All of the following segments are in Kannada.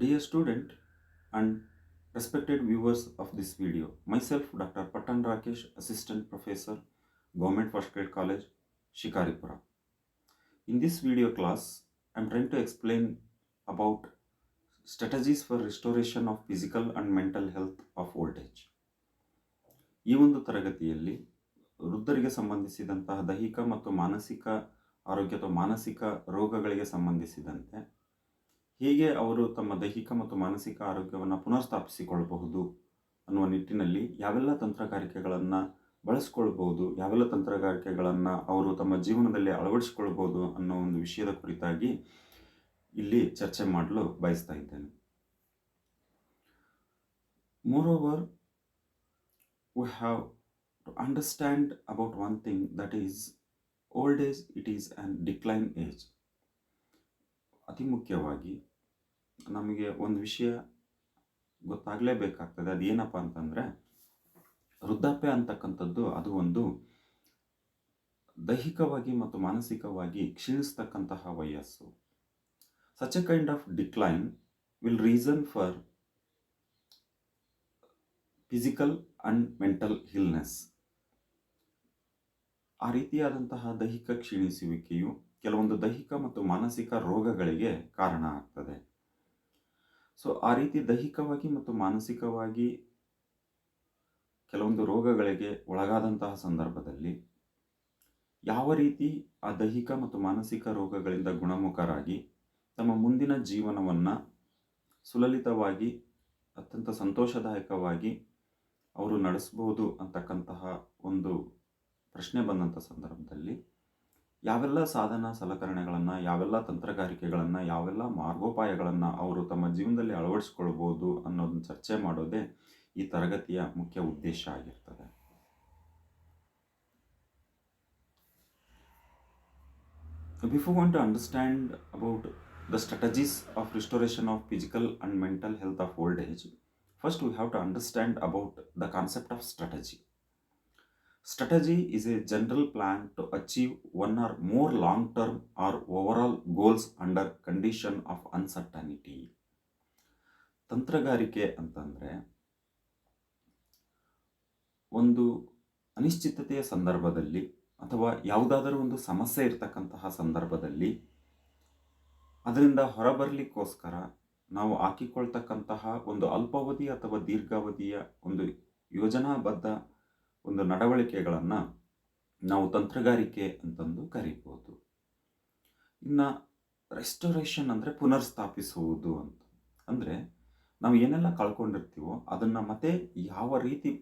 Dear student and respected viewers of this video, myself Dr. Patan Rakesh, Assistant Professor, Government First Grade College, Shikaripura. In this video class, I am trying to explain about strategies for restoration of physical and mental health of old age. ಈ ಒಂದು ತರಗತಿಯಲ್ಲಿ ವೃದ್ಧರಿಗೆ ಸಂಬಂಧಿಸಿದಂತಹ ದೈಹಿಕ ಮತ್ತು ಮಾನಸಿಕ ಆರೋಗ್ಯ ಅಥವಾ ಮಾನಸಿಕ ರೋಗಗಳಿಗೆ ಸಂಬಂಧಿಸಿದಂತೆ ಹೇಗೆ ಅವರು ತಮ್ಮ ದೈಹಿಕ ಮತ್ತು ಮಾನಸಿಕ ಆರೋಗ್ಯವನ್ನು ಪುನರ್ಸ್ಥಾಪಿಸಿಕೊಳ್ಳಬಹುದು ಅನ್ನುವ ನಿಟ್ಟಿನಲ್ಲಿ ಯಾವೆಲ್ಲ ತಂತ್ರಗಾರಿಕೆಗಳನ್ನು ಬಳಸ್ಕೊಳ್ಬಹುದು, ಯಾವೆಲ್ಲ ತಂತ್ರಗಾರಿಕೆಗಳನ್ನು ಅವರು ತಮ್ಮ ಜೀವನದಲ್ಲಿ ಅಳವಡಿಸಿಕೊಳ್ಬಹುದು ಅನ್ನೋ ಒಂದು ವಿಷಯದ ಕುರಿತಾಗಿ ಇಲ್ಲಿ ಚರ್ಚೆ ಮಾಡಲು ಬಯಸ್ತಾ ಇದ್ದೇನೆ. Moreover, we have to understand about one thing, that is old age, it is an decline age. ಅತಿ ಮುಖ್ಯವಾಗಿ ನಮಗೆ ಒಂದು ವಿಷಯ ಗೊತ್ತಾಗಲೇಬೇಕಾಗ್ತದೆ. ಅದೇನಪ್ಪ ಅಂತಂದರೆ, ವೃದ್ಧಾಪ್ಯ ಅಂತಕ್ಕಂಥದ್ದು ಅದು ಒಂದು ದೈಹಿಕವಾಗಿ ಮತ್ತು ಮಾನಸಿಕವಾಗಿ ಕ್ಷೀಣಿಸ್ತಕ್ಕಂತಹ ವಯಸ್ಸು. Such a kind of decline will reason for physical and mental illness. ಆ ರೀತಿಯಾದಂತಹ ದೈಹಿಕ ಕ್ಷೀಣಿಸುವಿಕೆಯು ಕೆಲವೊಂದು ದೈಹಿಕ ಮತ್ತು ಮಾನಸಿಕ ರೋಗಗಳಿಗೆ ಕಾರಣ ಆಗ್ತದೆ. ಸೊ ಆ ರೀತಿ ದೈಹಿಕವಾಗಿ ಮತ್ತು ಮಾನಸಿಕವಾಗಿ ಕೆಲವೊಂದು ರೋಗಗಳಿಗೆ ಒಳಗಾದಂತಹ ಸಂದರ್ಭದಲ್ಲಿ ಯಾವ ರೀತಿ ಆ ದೈಹಿಕ ಮತ್ತು ಮಾನಸಿಕ ರೋಗಗಳಿಂದ ಗುಣಮುಖರಾಗಿ ತಮ್ಮ ಮುಂದಿನ ಜೀವನವನ್ನು ಸುಲಲಿತವಾಗಿ ಅತ್ಯಂತ ಸಂತೋಷದಾಯಕವಾಗಿ ಅವರು ನಡೆಸಬಹುದು ಅಂತಕ್ಕಂತಹ ಒಂದು ಪ್ರಶ್ನೆ ಬಂದಂಥ ಸಂದರ್ಭದಲ್ಲಿ ಯಾವೆಲ್ಲ ಸಾಧನ ಸಲಕರಣೆಗಳನ್ನು, ಯಾವೆಲ್ಲ ತಂತ್ರಗಾರಿಕೆಗಳನ್ನು, ಯಾವೆಲ್ಲ ಮಾರ್ಗೋಪಾಯಗಳನ್ನು ಅವರು ತಮ್ಮ ಜೀವನದಲ್ಲಿ ಅಳವಡಿಸ್ಕೊಳ್ಬೋದು ಅನ್ನೋದನ್ನ ಚರ್ಚೆ ಮಾಡೋದೇ ಈ ತರಗತಿಯ ಮುಖ್ಯ ಉದ್ದೇಶ ಆಗಿರ್ತದೆ. Before going to understand about the strategies of restoration of physical and mental health of old age, first we have to understand about the concept of strategy. Strategy is a general plan to achieve one or more long-term or overall goals under condition of uncertainty. ತಂತ್ರಗಾರಿಕೆ ಅಂತಂದರೆ ಒಂದು ಅನಿಶ್ಚಿತತೆಯ ಸಂದರ್ಭದಲ್ಲಿ ಅಥವಾ ಯಾವುದಾದರೂ ಒಂದು ಸಮಸ್ಯೆ ಇರತಕ್ಕಂತಹ ಸಂದರ್ಭದಲ್ಲಿ ಅದರಿಂದ ಹೊರಬರಲಿಕ್ಕೋಸ್ಕರ ನಾವು ಹಾಕಿಕೊಳ್ತಕ್ಕಂತಹ ಒಂದು ಅಲ್ಪಾವಧಿ ಅಥವಾ ದೀರ್ಘಾವಧಿಯ ಒಂದು ಯೋಜನಾಬದ್ಧ ಒಂದು ನಡವಳಿಕೆಗಳನ್ನು ನಾವು ತಂತ್ರಗಾರಿಕೆ ಅಂತಂದು ಕರಿಬೋದು. ಇನ್ನು ರೆಸ್ಟೋರೇಷನ್ ಅಂದರೆ ಪುನರ್ಸ್ಥಾಪಿಸುವುದು ಅಂತ ಅಂದರೆ ನಾವು ಏನೆಲ್ಲ ಕಳ್ಕೊಂಡಿರ್ತೀವೋ ಅದನ್ನು ಮತ್ತೆ ಯಾವ ರೀತಿ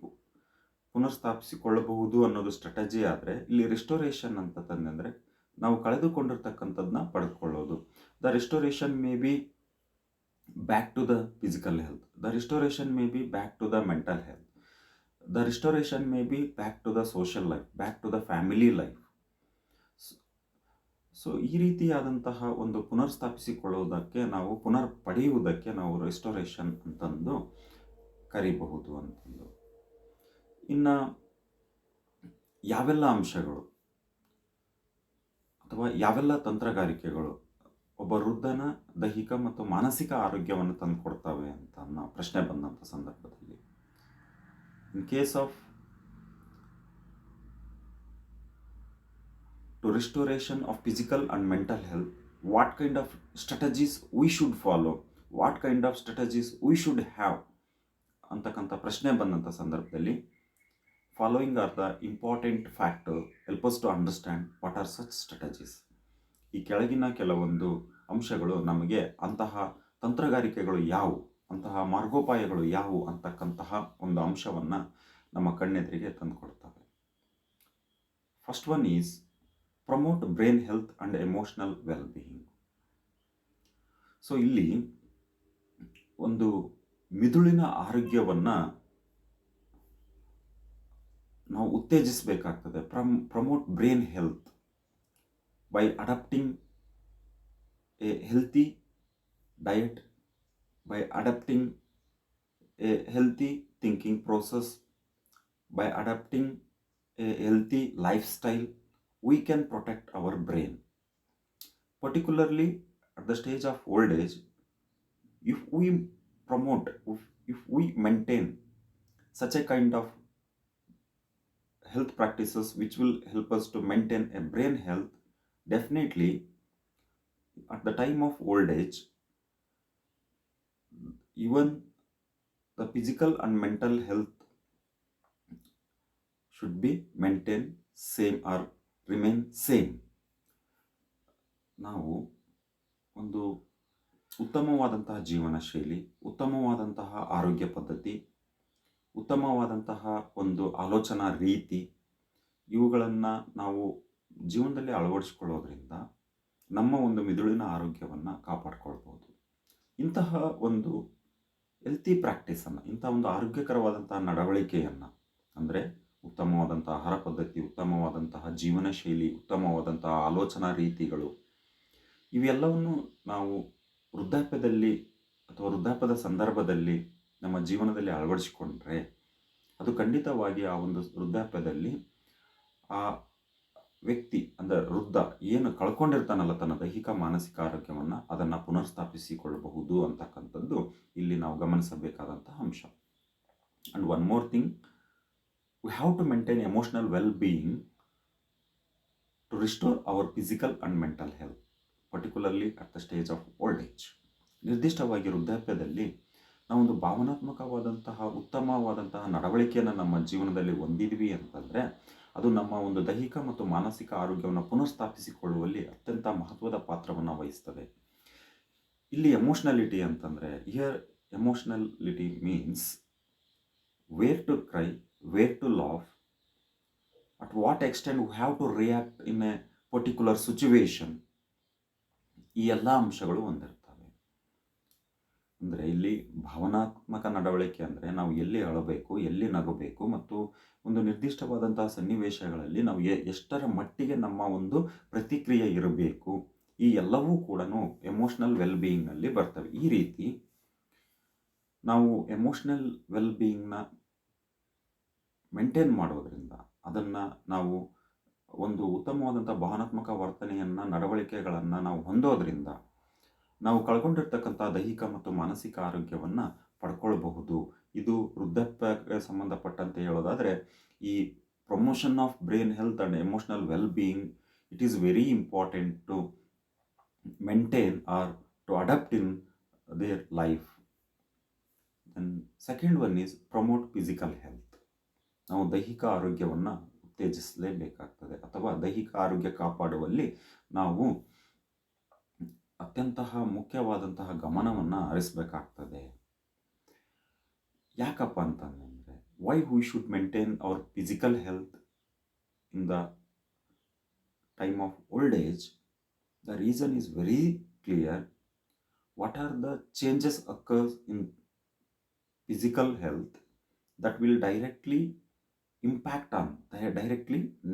ಪುನರ್ಸ್ಥಾಪಿಸಿಕೊಳ್ಳಬಹುದು ಅನ್ನೋದು ಸ್ಟ್ರಾಟಜಿ. ಆದರೆ ಇಲ್ಲಿ ರೆಸ್ಟೋರೇಷನ್ ಅಂತ ತಂದರೆ ನಾವು ಕಳೆದುಕೊಂಡಿರ್ತಕ್ಕಂಥದ್ದನ್ನ ಪಡೆದುಕೊಳ್ಳೋದು. The restoration may be back to the physical health, the restoration may be back to the mental health, the restoration may be back to the social life, back to the family life. So ಈ ರೀತಿಯಾದಂತಹ ಒಂದು ಪುನರ್ಸ್ಥಾಪಿಸಿಕೊಳ್ಳುವುದಕ್ಕೆ ನಾವು ಪಡೆಯುವುದಕ್ಕೆ ನಾವು ರೆಸ್ಟೋರೇಷನ್ ಅಂತಂದು ಕರಿಬಹುದು ಅಂತಂದು. ಇನ್ನು ಯಾವೆಲ್ಲ ಅಂಶಗಳು ಅಥವಾ ಯಾವೆಲ್ಲ ತಂತ್ರಗಾರಿಕೆಗಳು ಒಬ್ಬ ವೃದ್ಧನ ದೈಹಿಕ ಮತ್ತು ಮಾನಸಿಕ ಆರೋಗ್ಯವನ್ನು ತಂದುಕೊಡ್ತವೆ ಅಂತ ಅನ್ನೋ ಪ್ರಶ್ನೆ ಬಂದಂಥ ಸಂದರ್ಭದಲ್ಲಿ, in case of to restoration of physical and mental health, what kind of strategies we should follow, what kind of strategies we should have ಅಂತಕ್ಕಂಥ ಪ್ರಶ್ನೆ ಬಂದಂಥ ಸಂದರ್ಭದಲ್ಲಿ following are the important factor help us to understand what are such strategies. ಈ ಕೆಳಗಿನ ಕೆಲವೊಂದು ಅಂಶಗಳು ನಮಗೆ ಅಂತಹ ತಂತ್ರಗಾರಿಕೆಗಳು ಯಾವುವು, ಅಂತಹ ಮಾರ್ಗೋಪಾಯಗಳು ಯಾವುವು ಅಂತಕ್ಕಂತಹ ಒಂದು ಅಂಶವನ್ನು ನಮ್ಮ ಕಣ್ಣೆದುರಿಗೆ ತಂದುಕೊಡ್ತವೆ. First one is promote brain health and emotional wellbeing. So ಇಲ್ಲಿ ಒಂದು ಮಿದುಳಿನ ಆರೋಗ್ಯವನ್ನು ನಾವು ಉತ್ತೇಜಿಸಬೇಕಾಗ್ತದೆ. Promote brain health by adapting a healthy diet, by adapting a healthy thinking process, by adapting a healthy lifestyle, we can protect our brain. Particularly at the stage of old age, if we promote, if we maintain such a kind of health practices which will help us to maintain a brain health, definitely at the time of old age, even the physical and mental health should be maintained same or remain same. ನಾವು ಒಂದು ಉತ್ತಮವಾದಂತಹ ಜೀವನ ಶೈಲಿ, ಉತ್ತಮವಾದಂತಹ ಆರೋಗ್ಯ ಪದ್ಧತಿ, ಉತ್ತಮವಾದಂತಹ ಒಂದು ಆಲೋಚನಾ ರೀತಿ, ಇವುಗಳನ್ನು ನಾವು ಜೀವನದಲ್ಲಿ ಅಳವಡಿಸಿಕೊಳ್ಳೋದ್ರಿಂದ ನಮ್ಮ ಒಂದು ಮಿದುಳಿನ ಆರೋಗ್ಯವನ್ನು ಕಾಪಾಡಿಕೊಳ್ಬೋದು. ಇಂತಹ ಒಂದು ಹೆಲ್ತಿ ಪ್ರಾಕ್ಟೀಸನ್ನು, ಇಂಥ ಒಂದು ಆರೋಗ್ಯಕರವಾದಂತಹ ನಡವಳಿಕೆಯನ್ನು, ಅಂದರೆ ಉತ್ತಮವಾದಂತಹ ಆಹಾರ ಪದ್ಧತಿ, ಉತ್ತಮವಾದಂತಹ ಜೀವನ ಶೈಲಿ, ಉತ್ತಮವಾದಂತಹ ಆಲೋಚನಾ ರೀತಿಗಳು, ಇವೆಲ್ಲವನ್ನು ನಾವು ವೃದ್ಧಾಪ್ಯದಲ್ಲಿ ಅಥವಾ ವೃದ್ಧಾಪ್ಯದ ಸಂದರ್ಭದಲ್ಲಿ ನಮ್ಮ ಜೀವನದಲ್ಲಿ ಅಳವಡಿಸಿಕೊಂಡ್ರೆ ಅದು ಖಂಡಿತವಾಗಿ ಆ ಒಂದು ವೃದ್ಧಾಪ್ಯದಲ್ಲಿ ಆ ವ್ಯಕ್ತಿ, ಅಂದರೆ ವೃದ್ಧ ಏನು ಕಳ್ಕೊಂಡಿರ್ತಾನಲ್ಲ ತನ್ನ ದೈಹಿಕ ಮಾನಸಿಕ ಆರೋಗ್ಯವನ್ನು, ಅದನ್ನು ಪುನರ್ಸ್ಥಾಪಿಸಿಕೊಳ್ಳಬಹುದು ಅಂತಕ್ಕಂಥದ್ದು ಇಲ್ಲಿ ನಾವು ಗಮನಿಸಬೇಕಾದಂತಹ ಅಂಶ. And one more thing, we have to maintain emotional well-being to restore our physical and mental health, particularly at the stage of old age. ನಿರ್ದಿಷ್ಟವಾಗಿ ವೃದ್ಧಾಪ್ಯದಲ್ಲಿ ನಾವೊಂದು ಭಾವನಾತ್ಮಕವಾದಂತಹ ಉತ್ತಮವಾದಂತಹ ನಡವಳಿಕೆಯನ್ನು ನಮ್ಮ ಜೀವನದಲ್ಲಿ ಹೊಂದಿದ್ವಿ ಅಂತಂದರೆ ಅದು ನಮ್ಮ ಒಂದು ದೈಹಿಕ ಮತ್ತು ಮಾನಸಿಕ ಆರೋಗ್ಯವನ್ನು ಪುನರ್ಸ್ಥಾಪಿಸಿಕೊಳ್ಳುವಲ್ಲಿ ಅತ್ಯಂತ ಮಹತ್ವದ ಪಾತ್ರವನ್ನು ವಹಿಸ್ತದೆ. ಇಲ್ಲಿ ಎಮೋಷ್ನಲಿಟಿ ಅಂತಂದರೆ, here emotionality means where to cry, where to laugh, at what extent we have to react in a particular situation. ಈ ಎಲ್ಲ ಅಂಶಗಳು ಹೊಂದಿರ್ತವೆ. ಅಂದರೆ ಇಲ್ಲಿ ಭಾವನಾತ್ಮಕ ನಡವಳಿಕೆ ಅಂದರೆ ನಾವು ಎಲ್ಲಿ ಅಳಬೇಕು, ಎಲ್ಲಿ ನಗಬೇಕು, ಮತ್ತು ಒಂದು ನಿರ್ದಿಷ್ಟವಾದಂತಹ ಸನ್ನಿವೇಶಗಳಲ್ಲಿ ನಾವು ಎಷ್ಟರ ಮಟ್ಟಿಗೆ ನಮ್ಮ ಒಂದು ಪ್ರತಿಕ್ರಿಯೆ ಇರಬೇಕು, ಈ ಎಲ್ಲವೂ ಕೂಡ ಎಮೋಷ್ನಲ್ ವೆಲ್ಬೀಯಿಂಗ್ನಲ್ಲಿ ಬರ್ತವೆ. ಈ ರೀತಿ ನಾವು ಎಮೋಷ್ನಲ್ ವೆಲ್ಬೀಯಿಂಗ್ನ ಮೇಂಟೈನ್ ಮಾಡೋದ್ರಿಂದ, ಅದನ್ನು ನಾವು ಒಂದು ಉತ್ತಮವಾದಂಥ ಭಾವನಾತ್ಮಕ ವರ್ತನೆಯನ್ನು, ನಡವಳಿಕೆಗಳನ್ನು ನಾವು ಹೊಂದೋದ್ರಿಂದ ನಾವು ಕಳ್ಕೊಂಡಿರ್ತಕ್ಕಂಥ ದೈಹಿಕ ಮತ್ತು ಮಾನಸಿಕ ಆರೋಗ್ಯವನ್ನು ಪಡ್ಕೊಳ್ಬಹುದು. ಇದು ವೃದ್ಧಾಪ್ಯಕ್ಕೆ ಸಂಬಂಧಪಟ್ಟಂತೆ ಹೇಳೋದಾದರೆ, ಈ promotion of brain health and emotional wellbeing, it is very important to maintain or to adapt in their life. Then second one is promote physical health. ನಾವು ದೈಹಿಕ ಆರೋಗ್ಯವನ್ನು ಉತ್ತೇಜಿಸಲೇಬೇಕಾಗ್ತದೆ, ಅಥವಾ ದೈಹಿಕ ಆರೋಗ್ಯ ಕಾಪಾಡುವಲ್ಲಿ ನಾವು ಅತ್ಯಂತಹ ಮುಖ್ಯವಾದಂತಹ ಗಮನವನ್ನು ಹರಿಸಬೇಕಾಗ್ತದೆ. ಯಾಕಪ್ಪ ಅಂತಂದರೆ, why we should maintain our physical health in the time of old age? The reason is very clear. What are the changes occurs in physical health that will directly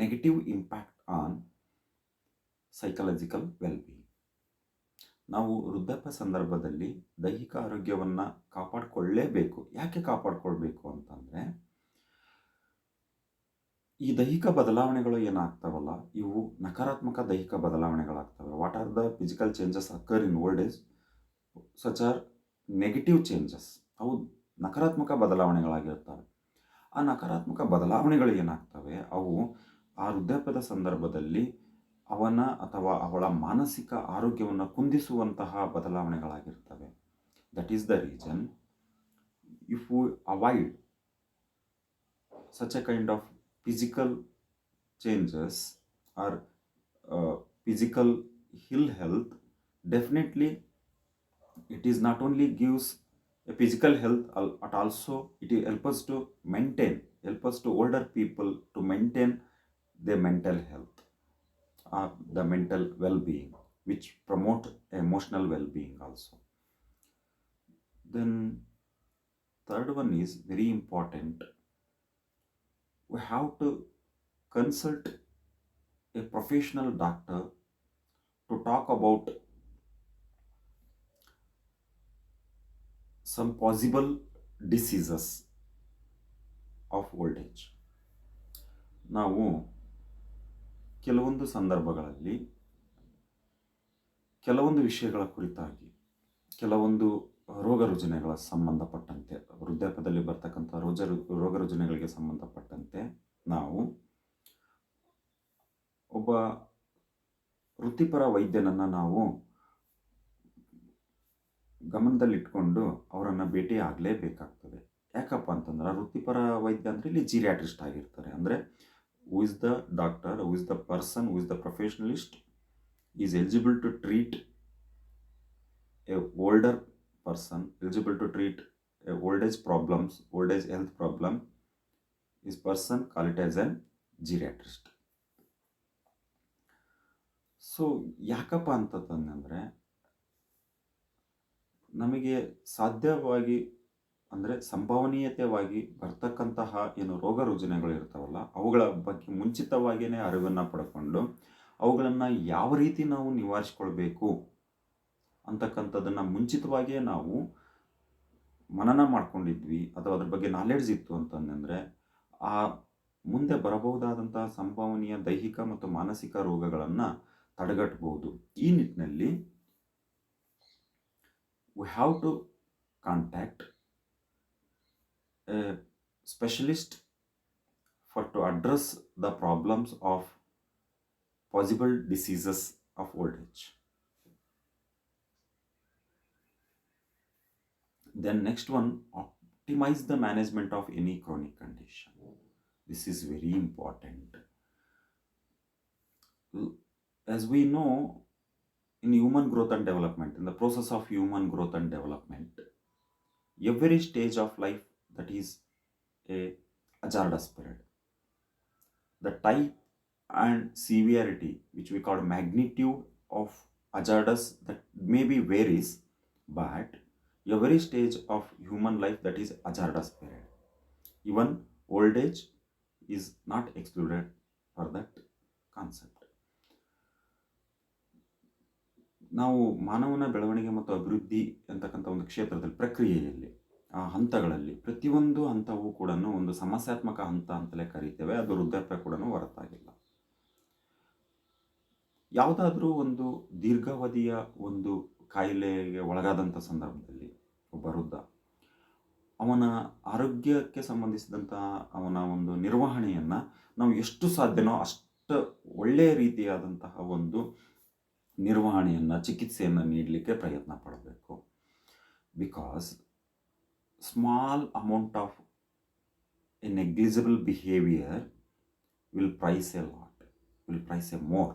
negative impact on psychological well-being. ನಾವು ವೃದ್ಧಾಪ್ಯ ಸಂದರ್ಭದಲ್ಲಿ ದೈಹಿಕ ಆರೋಗ್ಯವನ್ನು ಕಾಪಾಡಿಕೊಳ್ಳಲೇಬೇಕು. ಯಾಕೆ ಕಾಪಾಡಿಕೊಳ್ಬೇಕು ಅಂತಂದರೆ, ಈ ದೈಹಿಕ ಬದಲಾವಣೆಗಳು ಏನಾಗ್ತಾವಲ್ಲ, ಇವು ನಕಾರಾತ್ಮಕ ದೈಹಿಕ ಬದಲಾವಣೆಗಳಾಗ್ತವೆ. What are the physical changes occur in old age? Such are negative changes. ಅವು ನಕಾರಾತ್ಮಕ ಬದಲಾವಣೆಗಳಾಗಿರ್ತವೆ. ಆ ನಕಾರಾತ್ಮಕ ಬದಲಾವಣೆಗಳು ಏನಾಗ್ತವೆ, ಅವು ಆ ವೃದ್ಧಾಪ್ಯದ ಸಂದರ್ಭದಲ್ಲಿ ಅವನ ಅಥವಾ ಅವಳ ಮಾನಸಿಕ ಆರೋಗ್ಯವನ್ನು ಕುಂದಿಸುವಂತಹ ಬದಲಾವಣೆಗಳಾಗಿರ್ತವೆ. That is the reason, if we avoid such a kind of physical changes or physical ill health, definitely it is not only gives a physical health, but also it help us to older people to maintain their mental health, the mental well-being, which promote emotional well-being also. Then third one is very important. We have to consult a professional doctor to talk about some possible diseases of old age. ನಾವು ಕೆಲವೊಂದು ಸಂದರ್ಭಗಳಲ್ಲಿ ಕೆಲವೊಂದು ವಿಷಯಗಳ ಕುರಿತಾಗಿ, ಕೆಲವೊಂದು ರೋಗ ರುಜಿನಗಳ ಸಂಬಂಧಪಟ್ಟಂತೆ, ವೃದ್ಧಾಪ್ಯದಲ್ಲಿ ಬರ್ತಕ್ಕಂಥ ರೋಗ ರುಜಿನಗಳಿಗೆ ಸಂಬಂಧಪಟ್ಟಂತೆ ನಾವು ಒಬ್ಬ ವೃತ್ತಿಪರ ವೈದ್ಯನನ್ನು ನಾವು ಗಮನದಲ್ಲಿಟ್ಕೊಂಡು ಅವರನ್ನು ಭೇಟಿ ಆಗಲೇಬೇಕಾಗ್ತದೆ. ಯಾಕಪ್ಪ ಅಂತಂದ್ರೆ ವೃತ್ತಿಪರ ವೈದ್ಯ ಅಂದರೆ ಇಲ್ಲಿ ಜೀರಿಯಾಟ್ರಿಸ್ಟ್ ಆಗಿರ್ತಾರೆ. ಅಂದರೆ who is the doctor, who is the person, who is the professionalist is eligible to treat a older person, eligible to treat old age problems, old age health problem, is person call it as an geriatrist. So ಯಾಕಪ್ಪ ಅಂತಂದರೆ ನಮಗೆ ಸಾಧ್ಯವಾಗಿ ಅಂದರೆ ಸಂಭವನೀಯತೆಯಾಗಿ ಬರ್ತಕ್ಕಂತಹ ಏನು ರೋಗ ರುಜಿನಗಳು ಇರ್ತಾವಲ್ಲ ಅವುಗಳ ಬಗ್ಗೆ ಮುಂಚಿತವಾಗಿಯೇ ಅರಿವನ್ನು ಪಡ್ಕೊಂಡು ಅವುಗಳನ್ನು ಯಾವ ರೀತಿ ನಾವು ನಿವಾರಿಸ್ಕೊಳ್ಬೇಕು ಅಂತಕ್ಕಂಥದ್ದನ್ನು ಮುಂಚಿತವಾಗಿಯೇ ನಾವು ಮನನ ಮಾಡ್ಕೊಂಡಿದ್ವಿ ಅಥವಾ ಅದ್ರ ಬಗ್ಗೆ ನಾಲೆಡ್ಜ್ ಇತ್ತು ಅಂತಂದರೆ ಆ ಮುಂದೆ ಬರಬಹುದಾದಂತಹ ಸಂಭವನೀಯ ದೈಹಿಕ ಮತ್ತು ಮಾನಸಿಕ ರೋಗಗಳನ್ನು ತಡೆಗಟ್ಟಬಹುದು. ಈ ನಿಟ್ಟಿನಲ್ಲಿ we have to contact a specialist for to address the problems of possible diseases of old age. Then next one, optimize the management of any chronic condition. This is very important. As we know, in human growth and development, in the process of human growth and development, every stage of life that is a hazardous period. The type and severity, which we call magnitude of hazardous, that maybe varies, but every stage of human life that is hazardous period. Even old age is not excluded for that concept. ನಾವು ಮಾನವನ ಬೆಳವಣಿಗೆ ಮತ್ತು ಅಭಿವೃದ್ಧಿ ಅಂತಕ್ಕಂಥ ಒಂದು ಕ್ಷೇತ್ರದಲ್ಲಿ ಪ್ರಕ್ರಿಯೆಯಲ್ಲಿ ಆ ಹಂತಗಳಲ್ಲಿ ಪ್ರತಿಯೊಂದು ಹಂತವೂ ಕೂಡ ಒಂದು ಸಮಸ್ಯಾತ್ಮಕ ಹಂತ ಅಂತಲೇ ಕರೀತೇವೆ. ಅದು ವೃದ್ಧಾಪ್ಯ ಕೂಡ ಹೊರತಾಗಿಲ್ಲ. ಯಾವುದಾದ್ರೂ ಒಂದು ದೀರ್ಘಾವಧಿಯ ಒಂದು ಕಾಯಿಲೆಗೆ ಒಳಗಾದಂಥ ಸಂದರ್ಭದಲ್ಲಿ ಒಬ್ಬ ವೃದ್ಧ ಅವನ ಆರೋಗ್ಯಕ್ಕೆ ಸಂಬಂಧಿಸಿದಂತಹ ಅವನ ಒಂದು ನಿರ್ವಹಣೆಯನ್ನು ನಾವು ಎಷ್ಟು ಸಾಧ್ಯನೋ ಅಷ್ಟು ಒಳ್ಳೆಯ ರೀತಿಯಾದಂತಹ ಒಂದು ನಿರ್ವಹಣೆಯನ್ನು, ಚಿಕಿತ್ಸೆಯನ್ನು ನೀಡಲಿಕ್ಕೆ ಪ್ರಯತ್ನ ಪಡಬೇಕು. Because small amount of a negligible behaviour will price a lot, will price a more.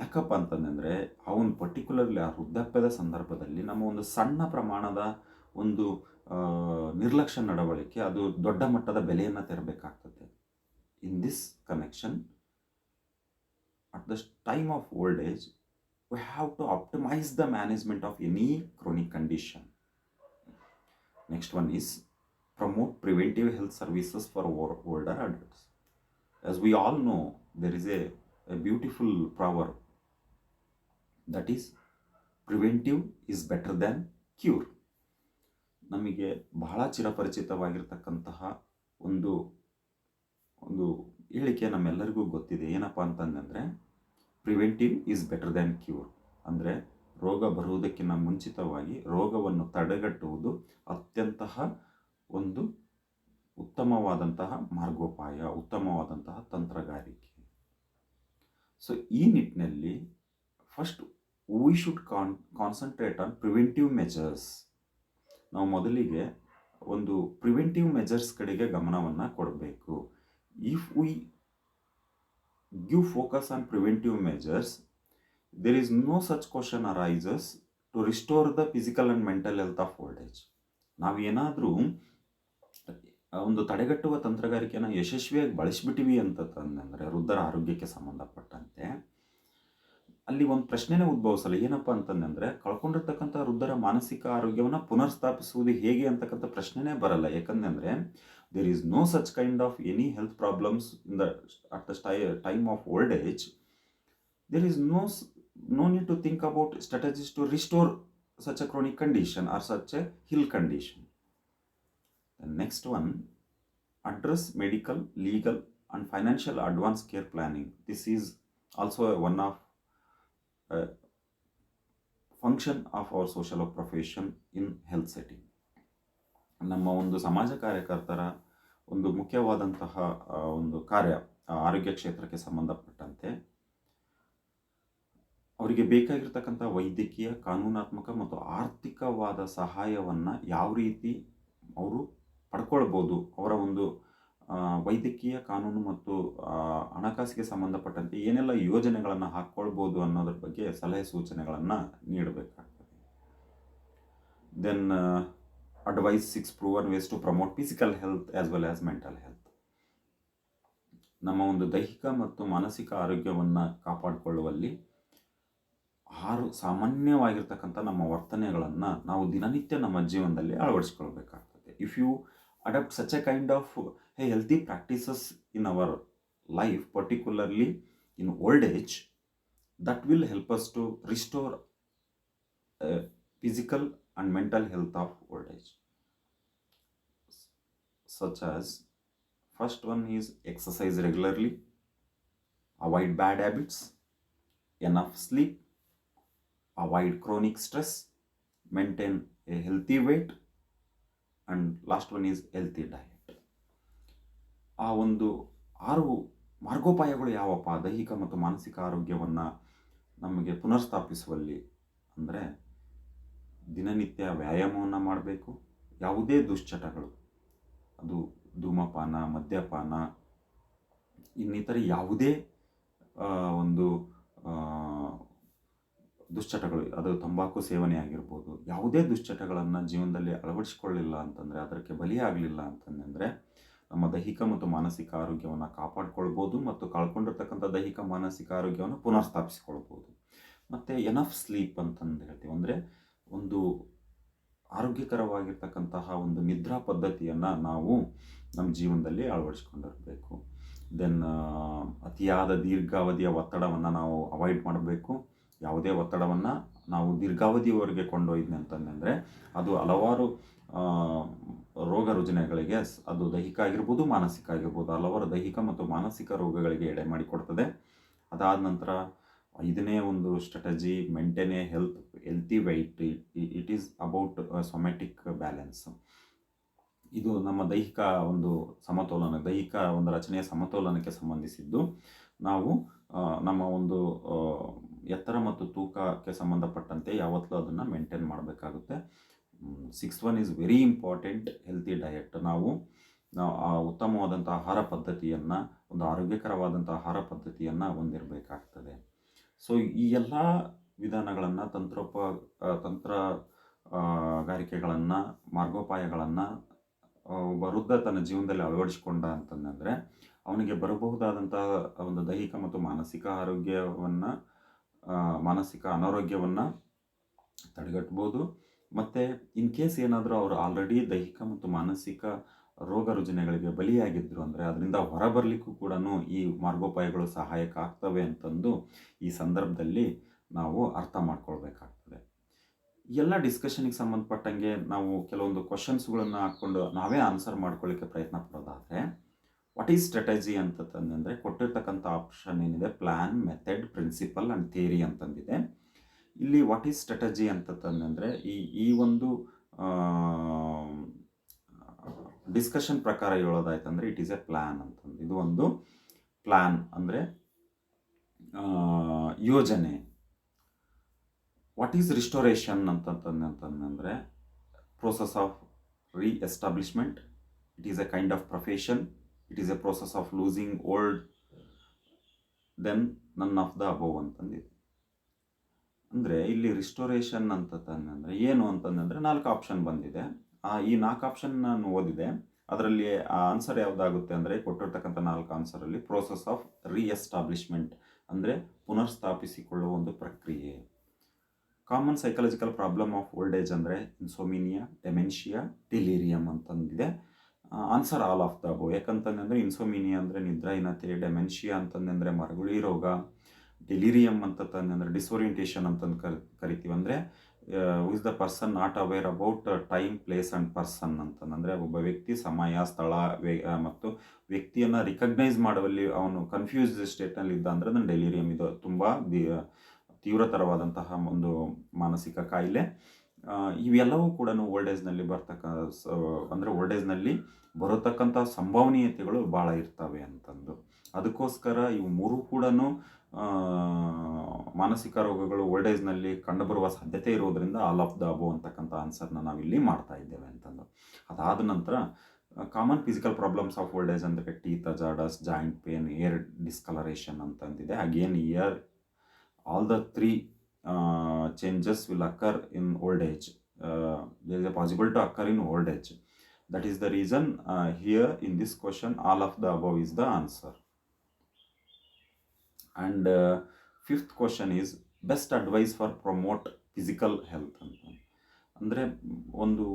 ಯಾಕಪ್ಪ ಅಂತಂದರೆ ಅವನು ಪರ್ಟಿಕ್ಯುಲರ್ಲಿ ಆ ವೃದ್ಧಾಪ್ಯದ ಸಂದರ್ಭದಲ್ಲಿ ನಮ್ಮ ಒಂದು ಸಣ್ಣ ಪ್ರಮಾಣದ ಒಂದು ನಿರ್ಲಕ್ಷ್ಯ ನಡವಳಿಕೆ ಅದು ದೊಡ್ಡ ಮಟ್ಟದ ಬೆಲೆಯನ್ನು ತೆರಬೇಕಾಗ್ತದೆ. In this connection, at the time of old age we have to optimize the management of any chronic condition. Next one is promote preventive health services for older adults. As we all know, there is a beautiful proverb that is preventive is better than cure. ನಮಗೆ ಬಹಳ ಚಿರಪರಿಚಿತವಾಗಿರ್ತಕ್ಕಂತಹ ಒಂದು ಹೇಳಿಕೆ ನಮ್ಮೆಲ್ಲರಿಗೂ ಗೊತ್ತಿದೆ. ಏನಪ್ಪ ಅಂತಂದರೆ preventive is better than cure. ಅಂದರೆ ರೋಗ ಬರುವುದಕ್ಕಿಂತ ಮುಂಚಿತವಾಗಿ ರೋಗವನ್ನು ತಡೆಗಟ್ಟುವುದು ಅತ್ಯಂತಹ ಒಂದು ಉತ್ತಮವಾದಂತಹ ಮಾರ್ಗೋಪಾಯ, ಉತ್ತಮವಾದಂತಹ ತಂತ್ರಗಾರಿಕೆ. ಸೊ ಈ ನಿಟ್ಟಿನಲ್ಲಿ first we should concentrate on preventive measures. ನಾವು ಮೊದಲಿಗೆ ಒಂದು ಪ್ರಿವೆಂಟಿವ್ ಮೆಜರ್ಸ್ ಕಡೆಗೆ ಗಮನವನ್ನು ಕೊಡಬೇಕು. If we give focus on preventive measures, there is no such question arises to restore the physical and mental health of old age. ನಾವೇನಾದರೂ ಒಂದು ತಡೆಗಟ್ಟುವ ತಂತ್ರಗಾರಿಕೆಯನ್ನು ಯಶಸ್ವಿಯಾಗಿ ಬಳಸಿಬಿಟ್ಟಿವಿ ಅಂತಂದರೆ ವೃದ್ಧರ ಆರೋಗ್ಯಕ್ಕೆ ಸಂಬಂಧಪಟ್ಟಂತೆ ಅಲ್ಲಿ ಒಂದು ಪ್ರಶ್ನೆನೇ ಉದ್ಭವಿಸಲ್ಲ. ಏನಪ್ಪ ಅಂತಂದರೆ ಕಳ್ಕೊಂಡಿರ್ತಕ್ಕಂಥ ವೃದ್ಧರ ಮಾನಸಿಕ ಆರೋಗ್ಯವನ್ನು ಪುನರ್ಸ್ಥಾಪಿಸುವುದು ಹೇಗೆ ಅಂತಕ್ಕಂಥ ಪ್ರಶ್ನೆನೇ ಬರಲ್ಲ. ಯಾಕಂದರೆ there is no such kind of any health problems at the time of old age. There is no need to think about strategies to restore such a chronic condition or such a ill condition. The next one, address medical, legal and financial advanced care planning. This is also one of function of our social profession in health setting. ನಮ್ಮ ಒಂದು ಸಮಾಜ ಕಾರ್ಯಕರ್ತರ ಒಂದು ಮುಖ್ಯವಾದಂತಹ ಒಂದು ಕಾರ್ಯ ಆರೋಗ್ಯ ಕ್ಷೇತ್ರಕ್ಕೆ ಸಂಬಂಧಪಟ್ಟಂತೆ ಅವರಿಗೆ ಬೇಕಾಗಿರ್ತಕ್ಕಂಥ ವೈದ್ಯಕೀಯ, ಕಾನೂನಾತ್ಮಕ ಮತ್ತು ಆರ್ಥಿಕವಾದ ಸಹಾಯವನ್ನು ಯಾವ ರೀತಿ ಅವರು ಪಡ್ಕೊಳ್ಬೋದು, ಅವರ ಒಂದು ವೈದ್ಯಕೀಯ, ಕಾನೂನು ಮತ್ತು ಹಣಕಾಸಿಗೆ ಸಂಬಂಧಪಟ್ಟಂತೆ ಏನೆಲ್ಲ ಯೋಜನೆಗಳನ್ನು ಹಾಕ್ಕೊಳ್ಬೋದು ಅನ್ನೋದ್ರ ಬಗ್ಗೆ ಸಲಹೆ ಸೂಚನೆಗಳನ್ನು ನೀಡಬೇಕಾಗ್ತದೆ. Then advise 6 proven ways to promote physical health as well as mental health. ನಮ್ಮ ಒಂದು ದೈಹಿಕ ಮತ್ತು ಮಾನಸಿಕ ಆರೋಗ್ಯವನ್ನು ಕಾಪಾಡಿಕೊಳ್ಳುವಲ್ಲಿ 6 ಸಾಮಾನ್ಯವಾಗಿರ್ತಕ್ಕಂಥ ನಮ್ಮ ವರ್ತನೆಗಳನ್ನು ನಾವು ದಿನನಿತ್ಯ ನಮ್ಮ ಜೀವನದಲ್ಲಿ ಅಳವಡಿಸ್ಕೊಳ್ಬೇಕಾಗ್ತದೆ. If you adapt such a kind of healthy practices in our life, particularly in old age, that will help us to restore physical and mental health of old age. Such as, first one is exercise regularly, avoid bad habits, enough sleep, avoid chronic stress, maintain a healthy weight, and last one is healthy diet. ಆ ಒಂದು 6 ಮಾರ್ಗೋಪಾಯಗಳು ಯಾವಪ್ಪ ದೈಹಿಕ ಮತ್ತು ಮಾನಸಿಕ ಆರೋಗ್ಯವನ್ನು ನಮಗೆ ಪುನರ್ಸ್ಥಾಪಿಸುವಲ್ಲಿ ಅಂದರೆ, ದಿನನಿತ್ಯ ವ್ಯಾಯಾಮವನ್ನು ಮಾಡಬೇಕು, ಯಾವುದೇ ದುಶ್ಚಟಗಳು, ಅದು ಧೂಮಪಾನ, ಮದ್ಯಪಾನ, ಇನ್ನಿತರ ಯಾವುದೇ ಒಂದು ದುಶ್ಚಟಗಳು, ಅದು ತಂಬಾಕು ಸೇವನೆ ಆಗಿರ್ಬೋದು, ಯಾವುದೇ ದುಶ್ಚಟಗಳನ್ನು ಜೀವನದಲ್ಲಿ ಅಳವಡಿಸಿಕೊಳ್ಳಿಲ್ಲ ಅಂತಂದರೆ, ಅದಕ್ಕೆ ಬಲಿಯಾಗಲಿಲ್ಲ ಅಂತಂದರೆ ನಮ್ಮ ದೈಹಿಕ ಮತ್ತು ಮಾನಸಿಕ ಆರೋಗ್ಯವನ್ನು ಕಾಪಾಡಿಕೊಳ್ಬೋದು ಮತ್ತು ಕಳ್ಕೊಂಡಿರ್ತಕ್ಕಂಥ ದೈಹಿಕ ಮಾನಸಿಕ ಆರೋಗ್ಯವನ್ನು ಪುನರ್ಸ್ಥಾಪಿಸಿಕೊಳ್ಬೋದು. ಮತ್ತು ಎನಫ್ ಸ್ಲೀಪ್ ಅಂತಂದು ಹೇಳ್ತೀವಿ, ಅಂದರೆ ಒಂದು ಆರೋಗ್ಯಕರವಾಗಿರ್ತಕ್ಕಂತಹ ಒಂದು ನಿದ್ರಾ ಪದ್ಧತಿಯನ್ನು ನಾವು ನಮ್ಮ ಜೀವನದಲ್ಲಿ ಅಳವಡಿಸ್ಕೊಂಡಿರಬೇಕು. ದೆನ್ ಅತಿಯಾದ ದೀರ್ಘಾವಧಿಯ ಒತ್ತಡವನ್ನು ನಾವು ಅವಾಯ್ಡ್ ಮಾಡಬೇಕು. ಯಾವುದೇ ಒತ್ತಡವನ್ನು ನಾವು ದೀರ್ಘಾವಧಿಯವರೆಗೆ ಕೊಂಡೊಯ್ದ್ವಿ ಅಂತಂದರೆ ಅದು ಹಲವಾರು ರೋಗ ರುಜಿನಗಳಿಗೆ, ಅದು ದೈಹಿಕ ಆಗಿರ್ಬೋದು, ಮಾನಸಿಕ ಆಗಿರ್ಬೋದು, ಹಲವಾರು ದೈಹಿಕ ಮತ್ತು ಮಾನಸಿಕ ರೋಗಗಳಿಗೆ ಎಡೆ ಮಾಡಿಕೊಡ್ತದೆ. ಅದಾದ ನಂತರ 5ನೇ ಒಂದು strategy, maintain a healthy weight. It is about somatic balance. ಇದು ನಮ್ಮ ದೈಹಿಕ ಒಂದು ಸಮತೋಲನ, ದೈಹಿಕ ಒಂದು ರಚನೆಯ ಸಮತೋಲನಕ್ಕೆ ಸಂಬಂಧಿಸಿದ್ದು. ನಾವು ನಮ್ಮ ಒಂದು ಎತ್ತರ ಮತ್ತು ತೂಕಕ್ಕೆ ಸಂಬಂಧಪಟ್ಟಂತೆ ಯಾವತ್ತೂ ಅದನ್ನು ಮೇಂಟೈನ್ ಮಾಡಬೇಕಾಗುತ್ತೆ. 6th one is very important, healthy diet. ನಾವು ಉತ್ತಮವಾದಂಥ ಆಹಾರ ಪದ್ಧತಿಯನ್ನು, ಒಂದು ಆರೋಗ್ಯಕರವಾದಂಥ ಆಹಾರ ಪದ್ಧತಿಯನ್ನು ಹೊಂದಿರಬೇಕಾಗ್ತದೆ. ಸೊ ಈ ಎಲ್ಲ ವಿಧಾನಗಳನ್ನು, ತಂತ್ರಗಾರಿಕೆಗಳನ್ನು, ಮಾರ್ಗೋಪಾಯಗಳನ್ನು ಒಬ್ಬ ವೃದ್ಧ ತನ್ನ ಜೀವನದಲ್ಲಿ ಅಳವಡಿಸಿಕೊಂಡ ಅಂತಂದರೆ ಅವನಿಗೆ ಬರಬಹುದಾದಂಥ ಒಂದು ದೈಹಿಕ ಮತ್ತು ಮಾನಸಿಕ ಅನಾರೋಗ್ಯವನ್ನು ತಡೆಗಟ್ಬೋದು. ಮತ್ತು ಇನ್ ಕೇಸ್ ಏನಾದರೂ ಅವರು ಆಲ್ರೆಡಿ ದೈಹಿಕ ಮತ್ತು ಮಾನಸಿಕ ರೋಗ ರುಜಿನಗಳಿಗೆ ಬಲಿಯಾಗಿದ್ದರು ಅಂದರೆ ಅದರಿಂದ ಹೊರಬರಲಿಕ್ಕೂ ಕೂಡ ಈ ಮಾರ್ಗೋಪಾಯಗಳು ಸಹಾಯಕ ಆಗ್ತವೆ ಅಂತಂದು ಈ ಸಂದರ್ಭದಲ್ಲಿ ನಾವು ಅರ್ಥ ಮಾಡ್ಕೊಳ್ಬೇಕಾಗ್ತದೆ. ಎಲ್ಲ ಡಿಸ್ಕಷನಿಗೆ ಸಂಬಂಧಪಟ್ಟಂಗೆ ನಾವು ಕೆಲವೊಂದು ಕ್ವಶನ್ಸ್ಗಳನ್ನು ಹಾಕ್ಕೊಂಡು ನಾವೇ ಆನ್ಸರ್ ಮಾಡ್ಕೊಳ್ಳಿಕ್ಕೆ ಪ್ರಯತ್ನ ಪಡೋದಾದರೆ, ವಾಟ್ ಈಸ್ ಸ್ಟ್ರಾಟಜಿ ಅಂತಂದರೆ ಕೊಟ್ಟಿರ್ತಕ್ಕಂಥ ಆಪ್ಷನ್ ಏನಿದೆ, plan, method, principle and theory ಅಂತಂದಿದೆ. ಇಲ್ಲಿ ವಾಟ್ ಈಸ್ ಸ್ಟ್ರಾಟಜಿ ಅಂತಂದರೆ ಈ ಒಂದು ಡಿಸ್ಕಷನ್ ಪ್ರಕಾರ ಹೇಳೋದಾಯ್ತಂದರೆ ಇಟ್ ಈಸ್ ಎ ಪ್ಲ್ಯಾನ್ ಅಂತಂದು. ಇದು ಒಂದು ಪ್ಲ್ಯಾನ್ ಅಂದರೆ ಯೋಜನೆ. ವಾಟ್ ಈಸ್ ರಿಸ್ಟೋರೇಷನ್ ಅಂತಂದರೆ process of reestablishment. It is a kind of profession. It is a process of losing old then none of the above ಅಂತಂದಿದೆ. ಅಂದರೆ ಇಲ್ಲಿ ರಿಸ್ಟೋರೇಷನ್ ಅಂತಂದರೆ ಏನು ಅಂತಂದರೆ 4 ಆಪ್ಷನ್ ಬಂದಿದೆ. ಈ 4 ಆಪ್ಷನ್ ನಾನು ಓದಿದೆ. ಅದರಲ್ಲಿ ಆನ್ಸರ್ ಯಾವುದಾಗುತ್ತೆ ಅಂದರೆ ಕೊಟ್ಟಿರ್ತಕ್ಕಂಥ 4 ಆನ್ಸರಲ್ಲಿ ಪ್ರೋಸೆಸ್ ಆಫ್ ರೀಎಸ್ಟಾಬ್ಲಿಷ್ಮೆಂಟ್ ಅಂದರೆ ಪುನರ್ಸ್ಥಾಪಿಸಿಕೊಳ್ಳುವ ಒಂದು ಪ್ರಕ್ರಿಯೆ. Common psychological problem of old age ಅಂದರೆ ಇನ್ಸೋಮಿನಿಯಾ, ಡೆಮೆನ್ಷಿಯಾ, ಡಿಲೀರಿಯಮ್ ಅಂತಂದಿದೆ. Answer all of the above. ಯಾಕಂತಂದರೆ ಇನ್ಸೋಮಿನಿಯಾ ಅಂದರೆ ನಿದ್ರಾಹೀನತೆ, ಡೆಮೆನ್ಷಿಯಾ ಅಂತಂದರೆ ಮರಗುಳಿ ರೋಗ, ಡೆಲಿರಿಯಮ್ ಅಂತಂದರೆ ಡಿಸೋರಿಯಂಟೇಷನ್ ಅಂತಂದು ಕರಿತೀವಿ. ಅಂದರೆ is the person not aware about time, place and person ಅಂತಂದರೆ ಒಬ್ಬ ವ್ಯಕ್ತಿ ಸಮಯ, ಸ್ಥಳ ಮತ್ತು ವ್ಯಕ್ತಿಯನ್ನು ರಿಕಗ್ನೈಸ್ ಮಾಡುವಲ್ಲಿ ಅವನು ಕನ್ಫ್ಯೂಸ್ಡ್ ಸ್ಟೇಟ್ನಲ್ಲಿ ಇದ್ದ ಅಂದರೆ ಅದನ್ನು ಡೆಲಿರಿಯಮ್. ಇದು ತುಂಬ ತೀವ್ರತರವಾದಂತಹ ಒಂದು ಮಾನಸಿಕ ಕಾಯಿಲೆ. ಇವೆಲ್ಲವೂ ಕೂಡ ಓಲ್ಡ್ ಏಜ್ನಲ್ಲಿ ಅಂದರೆ ಓಲ್ಡ್ ಏಜ್ನಲ್ಲಿ ಬರತಕ್ಕಂಥ ಸಂಭವನೀಯತೆಗಳು ಭಾಳ ಇರ್ತವೆ ಅಂತಂದು. ಅದಕ್ಕೋಸ್ಕರ ಇವು ಮೂರು ಕೂಡ ಮಾನಸಿಕ ರೋಗಗಳು ಓಲ್ಡ್ ಏಜ್ನಲ್ಲಿ ಕಂಡುಬರುವ ಸಾಧ್ಯತೆ ಇರುವುದರಿಂದ ಆಲ್ ಆಫ್ ದ ಅಬೋ ಅಂತಕ್ಕಂಥ ಆನ್ಸರ್ನ ನಾವಿಲ್ಲಿ ಮಾಡ್ತಾ ಇದ್ದೇವೆ ಅಂತಂದು. ಅದಾದ ನಂತರ common physical problems of old age ಅಂದರೆ teeth hazards, joint pain, hair discoloration ಅಂತಂದಿದೆ. Again here all the three changes will occur in old age. There is a possible to occur in old age. That is the reason here in this question all of the above is the answer. And fifth question is best advice for promote physical health ಅಂತ. ಅಂದರೆ ಒಂದು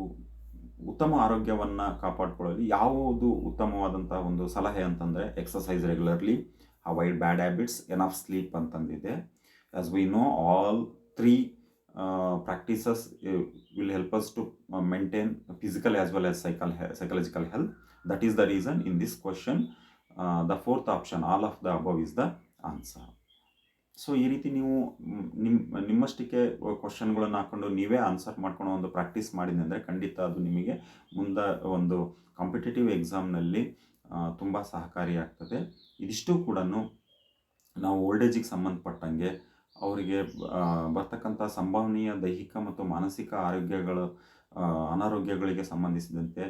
ಉತ್ತಮ ಆರೋಗ್ಯವನ್ನು ಕಾಪಾಡಿಕೊಳ್ಳಲು ಯಾವುದು ಉತ್ತಮವಾದಂಥ ಒಂದು ಸಲಹೆ ಅಂತಂದರೆ exercise regularly, avoid bad habits, enough sleep ಅಂತಂದಿದೆ. As we know, all three practices will help us to maintain physical as well as psychological health. That is the reason in this question the fourth option all of the above is the answer. So ಈ ರೀತಿ ನೀವು ನಿಮ್ಮಷ್ಟಕ್ಕೆ ಕ್ವಶನ್ಗಳನ್ನು ಹಾಕ್ಕೊಂಡು ನೀವೇ ಆನ್ಸರ್ ಮಾಡ್ಕೊಂಡು ಒಂದು ಪ್ರಾಕ್ಟೀಸ್ ಮಾಡಿದೆ ಅಂದರೆ ಖಂಡಿತ ಅದು ನಿಮಗೆ ಮುಂದೆ ಒಂದು ಕಾಂಪಿಟೇಟಿವ್ ಎಕ್ಸಾಮ್ನಲ್ಲಿ ತುಂಬ ಸಹಕಾರಿಯಾಗ್ತದೆ. ಇದಿಷ್ಟು ಕೂಡ ನಾವು ಓಲ್ಡ್ ಏಜಿಗೆ ಸಂಬಂಧಪಟ್ಟಂಗೆ ಅವರಿಗೆ ಬರ್ತಕ್ಕಂಥ ಸಂಭವನೀಯ ದೈಹಿಕ ಮತ್ತು ಮಾನಸಿಕ ಅನಾರೋಗ್ಯಗಳಿಗೆ ಸಂಬಂಧಿಸಿದಂತೆ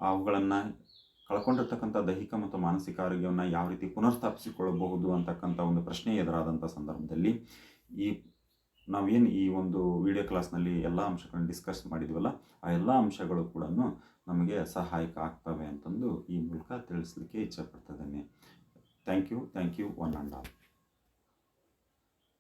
ಅವುಗಳನ್ನು ಕಳ್ಕೊಂಡಿರ್ತಕ್ಕಂಥ ದೈಹಿಕ ಮತ್ತು ಮಾನಸಿಕ ಆರೋಗ್ಯವನ್ನು ಯಾವ ರೀತಿ ಪುನರ್ಸ್ಥಾಪಿಸಿಕೊಳ್ಳಬಹುದು ಅಂತಕ್ಕಂಥ ಒಂದು ಪ್ರಶ್ನೆ ಎದುರಾದಂಥ ಸಂದರ್ಭದಲ್ಲಿ ನಾವೇನು ಈ ಒಂದು ವಿಡಿಯೋ ಕ್ಲಾಸ್ನಲ್ಲಿ ಎಲ್ಲ ಅಂಶಗಳನ್ನು ಡಿಸ್ಕಸ್ ಮಾಡಿದ್ವಲ್ಲ, ಆ ಎಲ್ಲ ಅಂಶಗಳು ಕೂಡ ನಮಗೆ ಸಹಾಯಕ ಆಗ್ತವೆ ಅಂತಂದು ಈ ಮೂಲಕ ತಿಳಿಸ್ಲಿಕ್ಕೆ ಇಚ್ಛೆಪಡ್ತಿದ್ದೇನೆ. Thank you one and all.